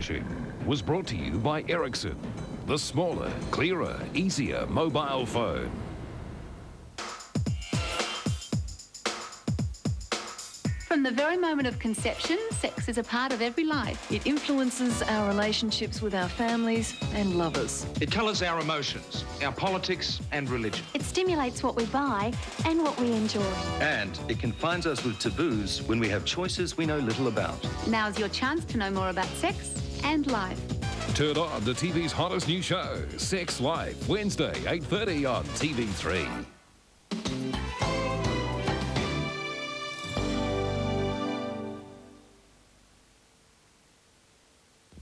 Furnishing was brought to you by Ericsson, the smaller, clearer, easier mobile phone. From the very moment of conception, sex is a part of every life. It influences our relationships with our families and lovers. It colours our emotions, our politics and religion. It stimulates what we buy and what we enjoy. And it confines us with taboos when we have choices we know little about. Now's your chance to know more about sex and life. Turn on to TV's hottest new show, Sex Life, Wednesday, 8:30 on TV3.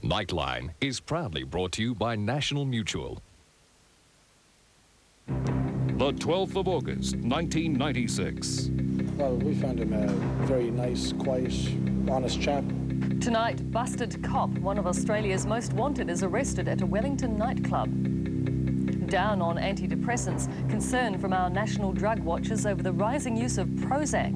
Nightline is proudly brought to you by National Mutual. The 12th of August, 1996. Well, we found him a very nice, quiet, honest chap. Tonight, busted cop, one of Australia's most wanted, is arrested at a Wellington nightclub. Down on antidepressants, concern from our national drug watchers over the rising use of Prozac.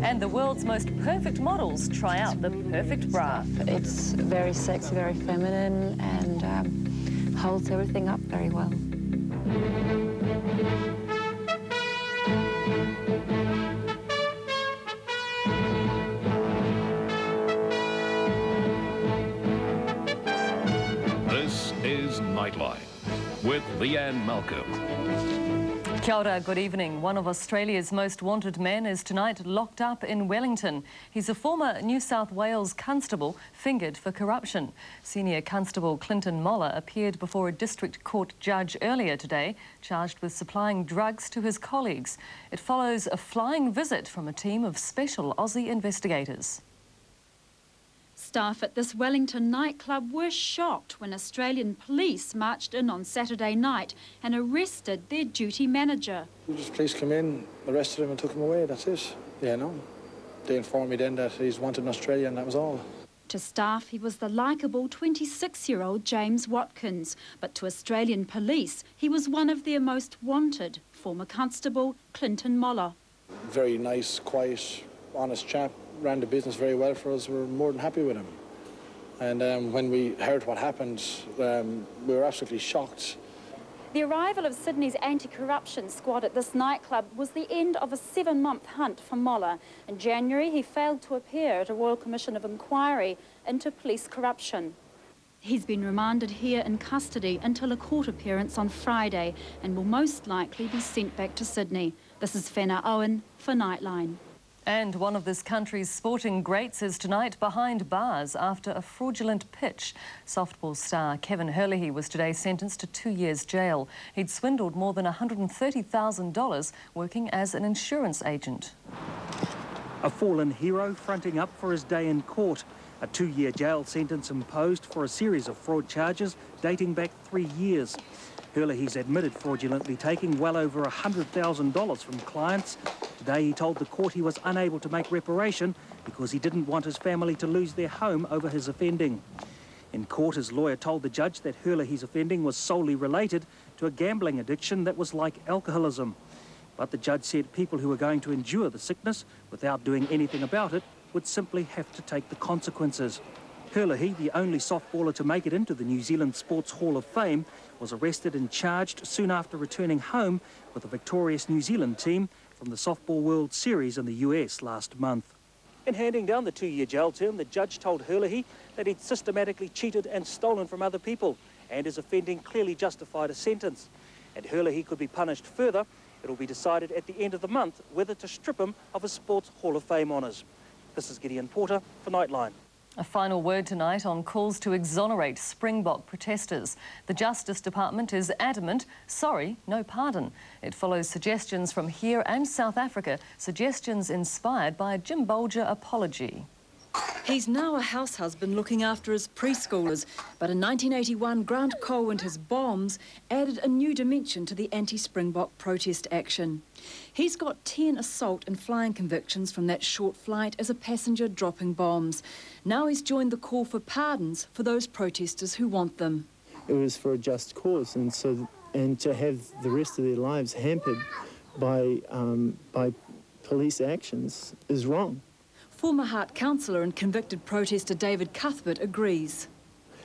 And the world's most perfect models try out the perfect bra. It's very sexy, very feminine, and holds everything up very well. This is Nightline with Leanne Malcolm. Kia ora, good evening. One of Australia's most wanted men is tonight locked up in Wellington. He's a former New South Wales constable fingered for corruption. Senior Constable Clinton Moller appeared before a district court judge earlier today, charged with supplying drugs to his colleagues. It follows a flying visit from a team of special Aussie investigators. Staff at this Wellington nightclub were shocked when Australian police marched in on Saturday night and arrested their duty manager. Just police came in, arrested him and took him away, that's it. Yeah, no. They informed me then that he's wanted in Australia and that was all. To staff, he was the likeable 26-year-old James Watkins, but to Australian police, he was one of their most wanted, former constable Clinton Moller. Very nice, quiet, honest chap. Ran the business very well for us. We were more than happy with him. And when we heard what happened, we were absolutely shocked. The arrival of Sydney's anti-corruption squad at this nightclub was the end of a 7-month hunt for Moller. In January, he failed to appear at a Royal Commission of Inquiry into police corruption. He's been remanded here in custody until a court appearance on Friday and will most likely be sent back to Sydney. This is Fenna Owen for Nightline. And one of this country's sporting greats is tonight behind bars after a fraudulent pitch. Softball star Kevin Herlihy was today sentenced to 2 years jail. He'd swindled more than $130,000 working as an insurance agent. A fallen hero fronting up for his day in court. A 2-year jail sentence imposed for a series of fraud charges dating back 3 years. Herlihy's admitted fraudulently taking well over $100,000 from clients. Today he told the court he was unable to make reparation because he didn't want his family to lose their home over his offending. In court, his lawyer told the judge that Herlihy's offending was solely related to a gambling addiction that was like alcoholism. But the judge said people who were going to endure the sickness without doing anything about it would simply have to take the consequences. Herlihy, the only softballer to make it into the New Zealand Sports Hall of Fame, was arrested and charged soon after returning home with a victorious New Zealand team from the Softball World Series in the US last month. In handing down the 2-year jail term, the judge told Herlihy that he'd systematically cheated and stolen from other people, and his offending clearly justified a sentence. And Herlihy could be punished further. It'll be decided at the end of the month whether to strip him of his Sports Hall of Fame honours. This is Gideon Porter for Nightline. A final word tonight on calls to exonerate Springbok protesters. The Justice Department is adamant, sorry, no pardon. It follows suggestions from here and South Africa, suggestions inspired by a Jim Bolger apology. He's now a house husband looking after his preschoolers, but in 1981, Grant Coe and his bombs added a new dimension to the anti-Springbok protest action. He's got 10 assault and flying convictions from that short flight as a passenger dropping bombs. Now he's joined the call for pardons for those protesters who want them. It was for a just cause, and to have the rest of their lives hampered by police actions is wrong. Former Hart councillor and convicted protester David Cuthbert agrees.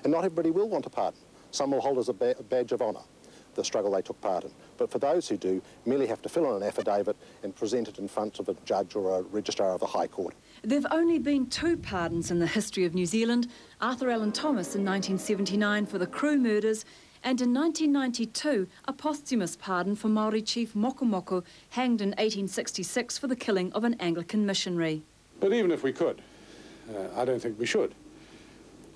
And not everybody will want a pardon. Some will hold as a badge of honour the struggle they took part in. But for those who do, merely have to fill in an affidavit and present it in front of a judge or a registrar of the High Court. There have only been 2 pardons in the history of New Zealand, Arthur Allen Thomas in 1979 for the Crew murders, and in 1992 a posthumous pardon for Maori chief Moko Moko, hanged in 1866 for the killing of an Anglican missionary. But even if we could, I don't think we should.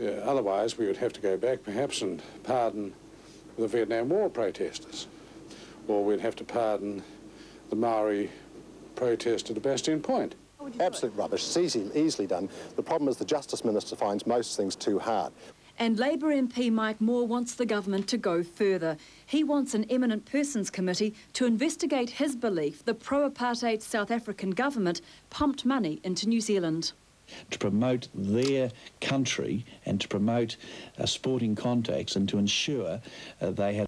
Otherwise we would have to go back perhaps and pardon the Vietnam War protesters, or we'd have to pardon the Maori protest at Bastion Point. Absolute rubbish. It's easily done. The problem is the Justice Minister finds most things too hard. And Labour MP Mike Moore wants the government to go further. He wants an eminent persons committee to investigate his belief the pro-apartheid South African government pumped money into New Zealand. To promote their country and to promote sporting contacts and to ensure they had